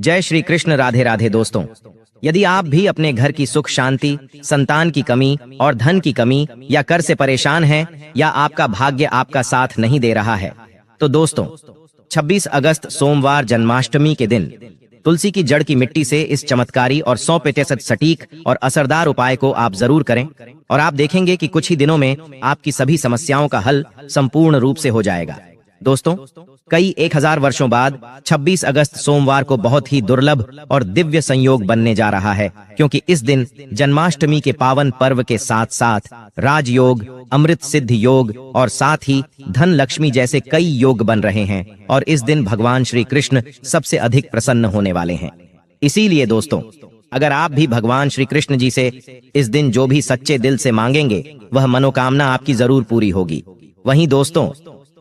जय श्री कृष्ण। राधे राधे दोस्तों, यदि आप भी अपने घर की सुख शांति, संतान की कमी और धन की कमी या कर से परेशान हैं या आपका भाग्य आपका साथ नहीं दे रहा है, तो दोस्तों 26 अगस्त सोमवार जन्माष्टमी के दिन तुलसी की जड़ की मिट्टी से इस चमत्कारी और 100% सटीक और असरदार उपाय को आप जरूर करें और आप देखेंगे कि कुछ ही दिनों में आपकी सभी समस्याओं का हल संपूर्ण रूप से हो जाएगा। दोस्तों, कई 1000 वर्षों बाद 26 अगस्त सोमवार को बहुत ही दुर्लभ और दिव्य संयोग बनने जा रहा है, क्योंकि इस दिन जन्माष्टमी के पावन पर्व के साथ साथ राजयोग, अमृत सिद्ध योग और साथ ही धन लक्ष्मी जैसे कई योग बन रहे हैं और इस दिन भगवान श्री कृष्ण सबसे अधिक प्रसन्न होने वाले हैं। इसीलिए दोस्तों, अगर आप भी भगवान श्री कृष्ण जी से इस दिन जो भी सच्चे दिल से मांगेंगे वह मनोकामना आपकी जरूर पूरी होगी। वहीं दोस्तों,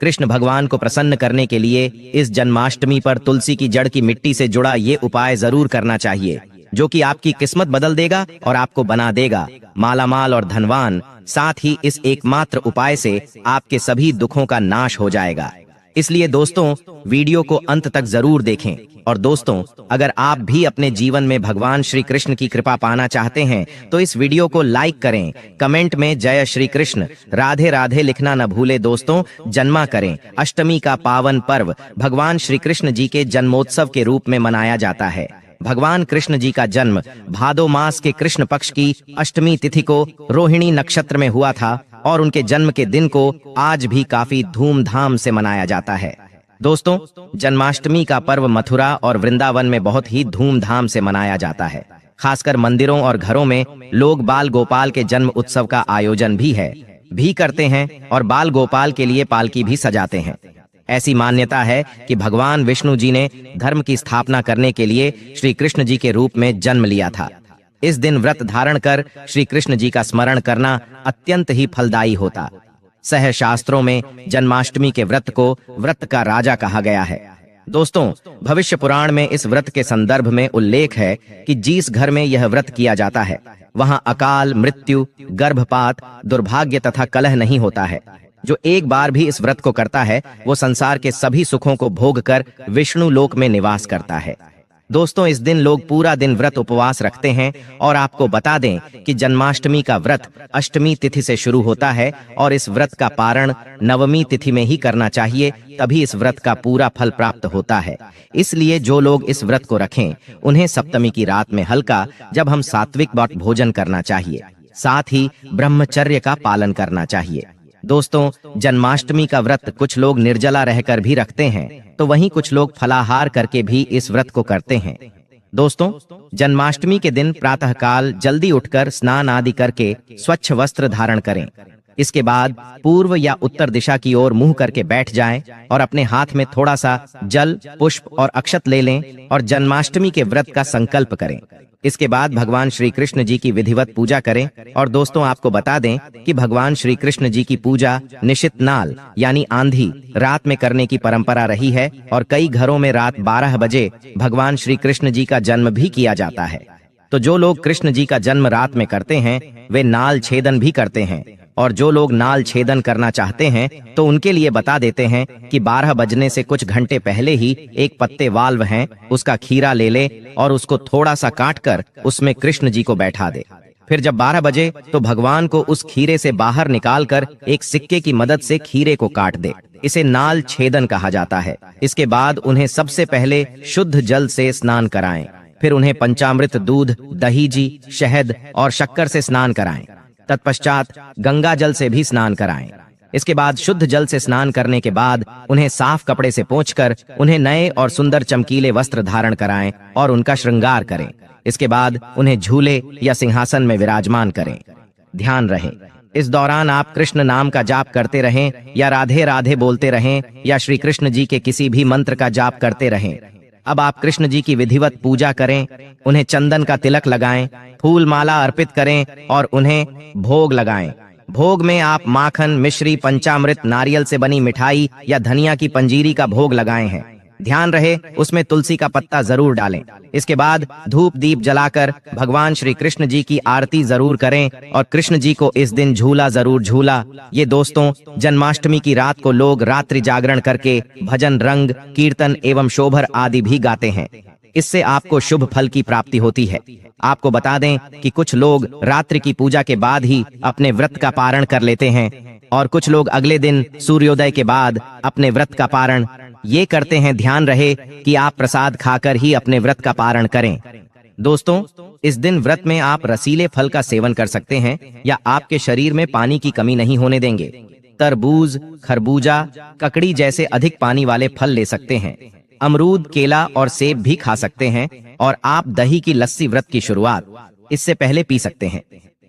कृष्ण भगवान को प्रसन्न करने के लिए इस जन्माष्टमी पर तुलसी की जड़ की मिट्टी से जुड़ा ये उपाय जरूर करना चाहिए, जो कि आपकी किस्मत बदल देगा और आपको बना देगा मालामाल और धनवान। साथ ही इस एकमात्र उपाय से आपके सभी दुखों का नाश हो जाएगा। इसलिए दोस्तों, वीडियो को अंत तक जरूर देखें। और दोस्तों, अगर आप भी अपने जीवन में भगवान श्री कृष्ण की कृपा पाना चाहते हैं तो इस वीडियो को लाइक करें, कमेंट में जय श्री कृष्ण राधे राधे लिखना न भूले। दोस्तों, जन्मा करें अष्टमी का पावन पर्व भगवान श्री कृष्ण जी के जन्मोत्सव के रूप में मनाया जाता है। भगवान कृष्ण जी का जन्म भादो मास के कृष्ण पक्ष की अष्टमी तिथि को रोहिणी नक्षत्र में हुआ था और उनके जन्म के दिन को आज भी काफी धूमधाम से मनाया जाता है। दोस्तों, जन्माष्टमी का पर्व मथुरा और वृंदावन में बहुत ही धूमधाम से मनाया जाता है। खासकर मंदिरों और घरों में लोग बाल गोपाल के जन्म उत्सव का आयोजन भी करते हैं और बाल गोपाल के लिए पालकी भी सजाते हैं। ऐसी मान्यता है कि भगवान विष्णु जी ने धर्म की स्थापना करने के लिए श्री कृष्ण जी के रूप में जन्म लिया था। इस दिन व्रत धारण कर श्री कृष्ण जी का स्मरण करना अत्यंत ही फलदायी होता। सह शास्त्रों में जन्माष्टमी के व्रत को व्रत का राजा कहा गया है। दोस्तों, भविष्य पुराण में इस व्रत के संदर्भ में उल्लेख है कि जिस घर में यह व्रत किया जाता है वहां अकाल मृत्यु, गर्भपात, दुर्भाग्य तथा कलह नहीं होता है। जो एक बार भी इस व्रत को करता है वो संसार के सभी सुखों को भोग कर विष्णु लोक में निवास करता है। दोस्तों, इस दिन लोग पूरा दिन व्रत उपवास रखते हैं और आपको बता दें कि जन्माष्टमी का व्रत अष्टमी तिथि से शुरू होता है और इस व्रत का पारण नवमी तिथि में ही करना चाहिए, तभी इस व्रत का पूरा फल प्राप्त होता है। इसलिए जो लोग इस व्रत को रखें उन्हें सप्तमी की रात में हल्का जब हम सात्विक भोजन करना चाहिए, साथ ही ब्रह्मचर्य का पालन करना चाहिए। दोस्तों, जन्माष्टमी का व्रत कुछ लोग निर्जला रहकर भी रखते हैं तो वहीं कुछ लोग फलाहार करके भी इस व्रत को करते हैं। दोस्तों, जन्माष्टमी के दिन प्रातःकाल जल्दी उठकर स्नान आदि करके स्वच्छ वस्त्र धारण करें। इसके बाद पूर्व या उत्तर दिशा की ओर मुंह करके बैठ जाएं और अपने हाथ में थोड़ा सा जल, पुष्प और अक्षत ले लें और जन्माष्टमी के व्रत का संकल्प करें। इसके बाद भगवान श्री कृष्ण जी की विधिवत पूजा करें। और दोस्तों, आपको बता दें कि भगवान श्री कृष्ण जी की पूजा निशित नाल यानी आंधी रात में करने की परंपरा रही है और कई घरों में रात 12 बजे भगवान श्री कृष्ण जी का जन्म भी किया जाता है। तो जो लोग कृष्ण जी का जन्म रात में करते हैं वे नाल छेदन भी करते हैं और जो लोग नाल छेदन करना चाहते हैं तो उनके लिए बता देते हैं कि 12 बजने से कुछ घंटे पहले ही एक पत्ते वाल्व हैं, उसका खीरा ले ले और उसको थोड़ा सा काट कर उसमें कृष्ण जी को बैठा दे। फिर जब 12 बजे तो भगवान को उस खीरे से बाहर निकालकर एक सिक्के की मदद से खीरे को काट दे। इसे नाल छेदन कहा जाता है। इसके बाद उन्हें सबसे पहले शुद्ध जल से स्नान कराएं, फिर उन्हें पंचामृत दूध, दही जी, शहद और शक्कर से स्नान कराएं। तत्पश्चात गंगा जल से भी स्नान कराएं। इसके बाद शुद्ध जल से स्नान करने के बाद उन्हें साफ कपड़े से पोंछकर उन्हें नए और सुंदर चमकीले वस्त्र धारण कराएं और उनका श्रृंगार करें। इसके बाद उन्हें झूले या सिंहासन में विराजमान करें। ध्यान रहे, इस दौरान आप कृष्ण नाम का जाप करते रहें या राधे राधे बोलते रहें या श्री कृष्ण जी के किसी भी मंत्र का जाप करते रहें। अब आप कृष्ण जी की विधिवत पूजा करें, उन्हें चंदन का तिलक लगाएं, फूल माला अर्पित करें और उन्हें भोग लगाएं। भोग में आप माखन, मिश्री, पंचामृत, नारियल से बनी मिठाई या धनिया की पंजीरी का भोग लगाए हैं। ध्यान रहे उसमें तुलसी का पत्ता जरूर डालें। इसके बाद धूप दीप जलाकर भगवान श्री कृष्ण जी की आरती जरूर करें और कृष्ण जी को इस दिन झूला जरूर झूला। ये दोस्तों, जन्माष्टमी की रात को लोग रात्रि जागरण करके भजन, रंग, कीर्तन एवं शोभर आदि भी गाते हैं। इससे आपको शुभ फल की प्राप्ति होती है। आपको बता दें कि कुछ लोग रात्रि की पूजा के बाद ही अपने व्रत का पारण कर लेते हैं और कुछ लोग अगले दिन सूर्योदय के बाद अपने व्रत का पारण ये करते हैं। ध्यान रहे कि आप प्रसाद खाकर ही अपने व्रत का पारण करें। दोस्तों, इस दिन व्रत में आप रसीले फल का सेवन कर सकते हैं या आपके शरीर में पानी की कमी नहीं होने देंगे। तरबूज, खरबूजा, ककड़ी जैसे अधिक पानी वाले फल ले सकते हैं। अमरूद, केला और सेब भी खा सकते हैं और आप दही की लस्सी व्रत की शुरुआत इससे पहले पी सकते हैं।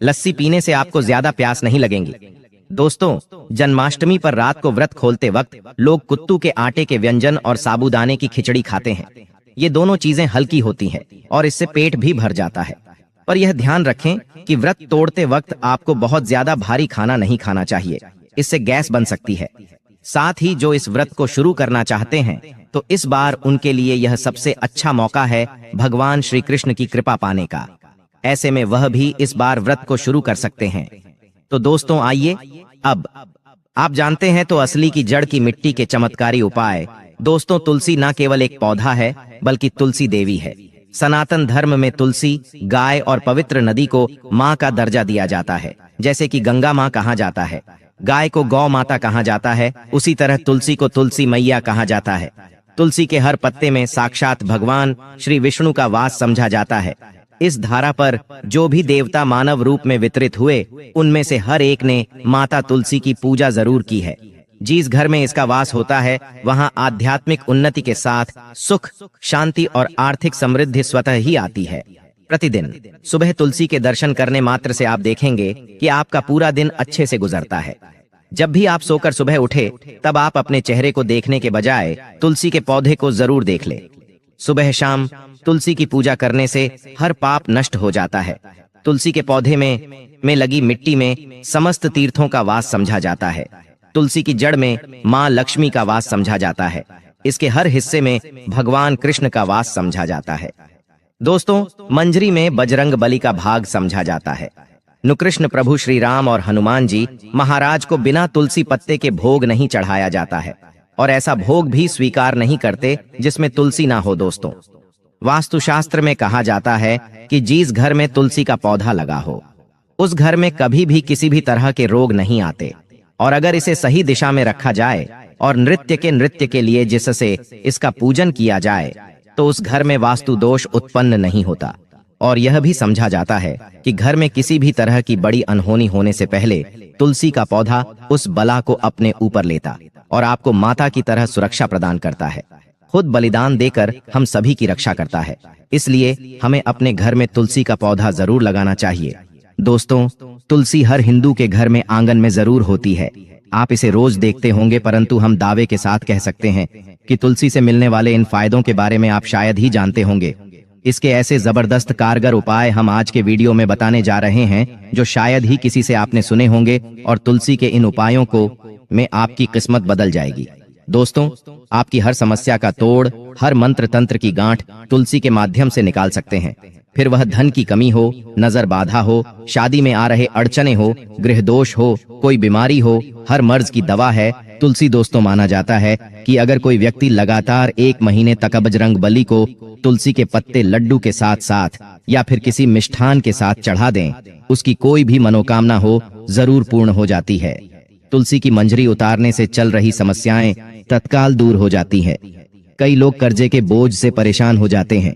लस्सी पीने से आपको ज्यादा प्यास नहीं लगेंगी। दोस्तों, जन्माष्टमी पर रात को व्रत खोलते वक्त लोग कुत्तू के आटे के व्यंजन और साबूदाने की खिचड़ी खाते हैं। ये दोनों चीजें हल्की होती हैं और इससे पेट भी भर जाता है। पर यह ध्यान रखें कि व्रत तोड़ते वक्त आपको बहुत ज्यादा भारी खाना नहीं खाना चाहिए, इससे गैस बन सकती है। साथ ही जो इस व्रत को शुरू करना चाहते हैं तो इस बार उनके लिए यह सबसे अच्छा मौका है भगवान श्री कृष्ण की कृपा पाने का। ऐसे में वह भी इस बार व्रत को शुरू कर सकते हैं। तो दोस्तों आइए, अब आप जानते हैं तो असली की जड़ की मिट्टी के चमत्कारी उपाय। दोस्तों, तुलसी न केवल एक पौधा है बल्कि तुलसी देवी है। सनातन धर्म में तुलसी, गाय और पवित्र नदी को माँ का दर्जा दिया जाता है। जैसे कि गंगा माँ कहा जाता है, गाय को गौ माता कहा जाता है, उसी तरह तुलसी को तुलसी मैया कहा जाता है। तुलसी के हर पत्ते में साक्षात भगवान श्री विष्णु का वास समझा जाता है। इस धारा पर जो भी देवता मानव रूप में वितरित हुए, उनमें से हर एक ने माता तुलसी की पूजा जरूर की है। जिस घर में इसका वास होता है वहां आध्यात्मिक उन्नति के साथ सुख, शांति और आर्थिक समृद्धि स्वतः ही आती है। प्रतिदिन सुबह तुलसी के दर्शन करने मात्र से आप देखेंगे कि आपका पूरा दिन अच्छे से गुजरता है। जब भी आप सोकर सुबह उठे तब आप अपने चेहरे को देखने के बजाय तुलसी के पौधे को जरूर देख ले। सुबह शाम तुलसी की पूजा करने से हर पाप नष्ट हो जाता है। तुलसी के पौधे में लगी मिट्टी में समस्त तीर्थों का वास समझा जाता है। तुलसी की जड़ में माँ लक्ष्मी का वास समझा जाता है। इसके हर हिस्से में भगवान कृष्ण का वास समझा जाता है। दोस्तों, मंजरी में बजरंग बली का भाग समझा जाता है। नुकृष्ण प्रभु श्री राम और हनुमान जी महाराज को बिना तुलसी पत्ते के भोग नहीं चढ़ाया जाता है और ऐसा भोग भी स्वीकार नहीं करते जिसमें तुलसी ना हो। दोस्तों, वास्तुशास्त्र में कहा जाता है कि जिस घर में तुलसी का पौधा लगा हो उस घर में कभी भी किसी भी तरह के रोग नहीं आते। और अगर इसे सही दिशा में रखा जाए और नृत्य के लिए जिससे इसका पूजन किया जाए तो उस घर में वास्तु दोष उत्पन्न नहीं होता। और यह भी समझा जाता है कि घर में किसी भी तरह की बड़ी अनहोनी होने से पहले तुलसी का पौधा उस बला को अपने ऊपर लेता और आपको माता की तरह सुरक्षा प्रदान करता है। खुद बलिदान देकर हम सभी की रक्षा करता है। इसलिए हमें अपने घर में तुलसी का पौधा जरूर लगाना चाहिए। दोस्तों, तुलसी हर हिंदू के घर में आंगन में जरूर होती है। आप इसे रोज देखते होंगे, परंतु हम दावे के साथ कह सकते हैं कि तुलसी से मिलने वाले इन फायदों के बारे में आप शायद ही जानते होंगे। इसके ऐसे जबरदस्त कारगर उपाय हम आज के वीडियो में बताने जा रहे हैं जो शायद ही किसी से आपने सुने होंगे और तुलसी के इन उपायों को में आपकी किस्मत बदल जाएगी। दोस्तों, आपकी हर समस्या का तोड़, हर मंत्र तंत्र की गांठ तुलसी के माध्यम से निकाल सकते हैं। फिर वह धन की कमी हो, नजर बाधा हो, शादी में आ रहे अड़चने हो, गृह दोष हो, कोई बीमारी हो, हर मर्ज की दवा है तुलसी। दोस्तों, माना जाता है कि अगर कोई व्यक्ति लगातार 1 महीने तक बजरंग बली को तुलसी के पत्ते लड्डू के साथ साथ या फिर किसी मिष्ठान के साथ चढ़ा दें, उसकी कोई भी मनोकामना हो जरूर पूर्ण हो जाती है। तुलसी की मंजरी उतारने से चल रही समस्याएं तत्काल दूर हो जाती है। कई लोग कर्जे के बोझ से परेशान हो जाते हैं।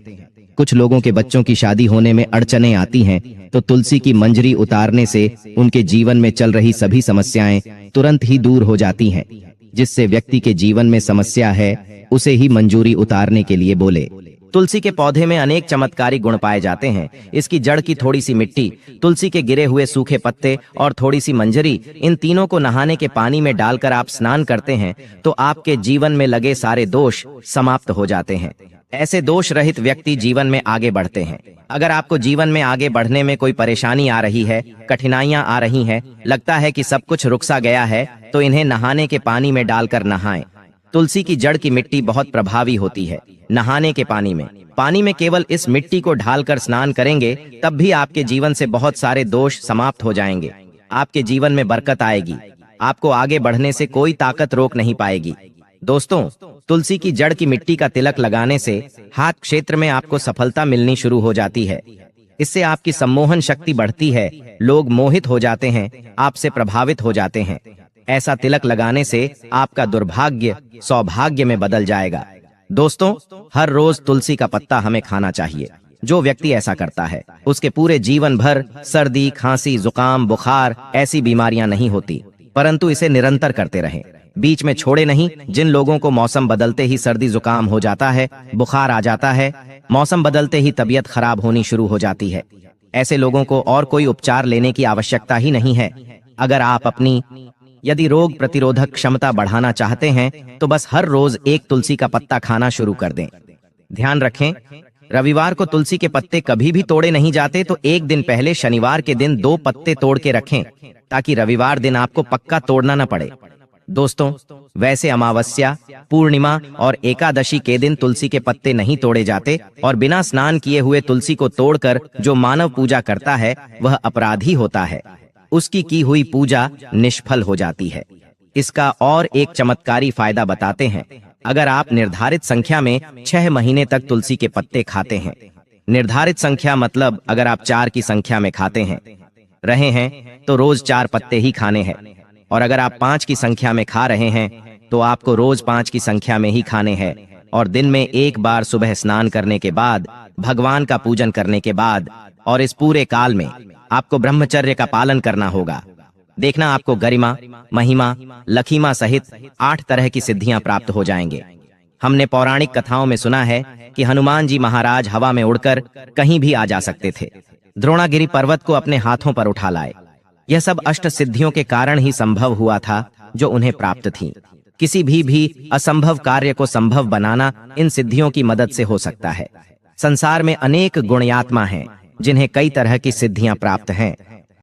कुछ लोगों के बच्चों की शादी होने में अड़चने आती हैं, तो तुलसी की मंजरी उतारने से उनके जीवन में चल रही सभी समस्याएं तुरंत ही दूर हो जाती हैं। जिससे व्यक्ति के जीवन में समस्या है उसे ही मंजूरी उतारने के लिए बोले। तुलसी के पौधे में अनेक चमत्कारी गुण पाए जाते हैं। इसकी जड़ की थोड़ी सी मिट्टी, तुलसी के गिरे हुए सूखे पत्ते और थोड़ी सी मंजरी, इन तीनों को नहाने के पानी में डालकर आप स्नान करते हैं तो आपके जीवन में लगे सारे दोष समाप्त हो जाते हैं। ऐसे दोष रहित व्यक्ति जीवन में आगे बढ़ते हैं। अगर आपको जीवन में आगे बढ़ने में कोई परेशानी आ रही है, कठिनाइयां आ रही हैं, लगता है कि सब कुछ रुक सा गया है, तो इन्हें नहाने के पानी में डालकर नहाएं। तुलसी की जड़ की मिट्टी बहुत प्रभावी होती है। नहाने के पानी में केवल इस मिट्टी को ढालकर स्नान करेंगे तब भी आपके जीवन से बहुत सारे दोष समाप्त हो जाएंगे। आपके जीवन में बरकत आएगी। आपको आगे बढ़ने से कोई ताकत रोक नहीं पाएगी। दोस्तों, तुलसी की जड़ की मिट्टी का तिलक लगाने से हाथ क्षेत्र में आपको सफलता मिलनी शुरू हो जाती है। इससे आपकी सम्मोहन शक्ति बढ़ती है, लोग मोहित हो जाते हैं, आपसे प्रभावित हो जाते हैं। ऐसा तिलक लगाने से आपका दुर्भाग्य सौभाग्य में बदल जाएगा। दोस्तों, हर रोज तुलसी का पत्ता हमें खाना चाहिए। जो व्यक्ति ऐसा करता है उसके पूरे जीवन भर सर्दी, खांसी, जुकाम, बुखार ऐसी बीमारियां नहीं होती, परंतु इसे निरंतर करते रहें, बीच में छोड़े नहीं। जिन लोगों को मौसम बदलते ही सर्दी जुकाम हो जाता है, बुखार आ जाता है, मौसम बदलते ही तबीयत खराब होनी शुरू हो जाती है, ऐसे लोगों को और कोई उपचार लेने की आवश्यकता ही नहीं है। अगर आप अपनी यदि रोग प्रतिरोधक क्षमता बढ़ाना चाहते हैं तो बस हर रोज एक तुलसी का पत्ता खाना शुरू कर दें। ध्यान रखें, रविवार को तुलसी के पत्ते कभी भी तोड़े नहीं जाते, तो एक दिन पहले शनिवार के दिन 2 पत्ते तोड़ के रखें ताकि रविवार दिन आपको पक्का तोड़ना न पड़े। दोस्तों, वैसे अमावस्या, पूर्णिमा और एकादशी के दिन तुलसी के पत्ते नहीं तोड़े जाते और बिना स्नान किए हुए तुलसी को तोड़कर जो मानव पूजा करता है वह अपराधी होता है, उसकी की हुई पूजा निष्फल हो जाती है। इसका और एक चमत्कारी फायदा बताते हैं। अगर आप निर्धारित संख्या में 6 महीने तक तुलसी के पत्ते खाते हैं, निर्धारित संख्या मतलब अगर आप 4 की संख्या में खाते हैं रहे हैं तो रोज 4 पत्ते ही खाने हैं, और अगर आप 5 की संख्या में खा रहे हैं तो आपको रोज 5 की संख्या में ही खाने हैं, और दिन में एक बार सुबह स्नान करने के बाद, भगवान का पूजन करने के बाद, और इस पूरे काल में आपको ब्रह्मचर्य का पालन करना होगा। देखना आपको गरिमा, महिमा, लखीमा सहित 8 तरह की सिद्धियां प्राप्त हो जाएंगे। हमने पौराणिक कथाओं में सुना है कि हनुमान जी महाराज हवा में उड़कर कहीं भी आ जा सकते थे, द्रोणागिरी पर्वत को अपने हाथों पर उठा लाए। यह सब अष्ट सिद्धियों के कारण ही संभव हुआ था जो उन्हें प्राप्त थी। किसी भी असंभव कार्य को संभव बनाना इन सिद्धियों की मदद से हो सकता है। संसार में अनेक गुणयात्मा हैं जिन्हें कई तरह की सिद्धियां प्राप्त हैं,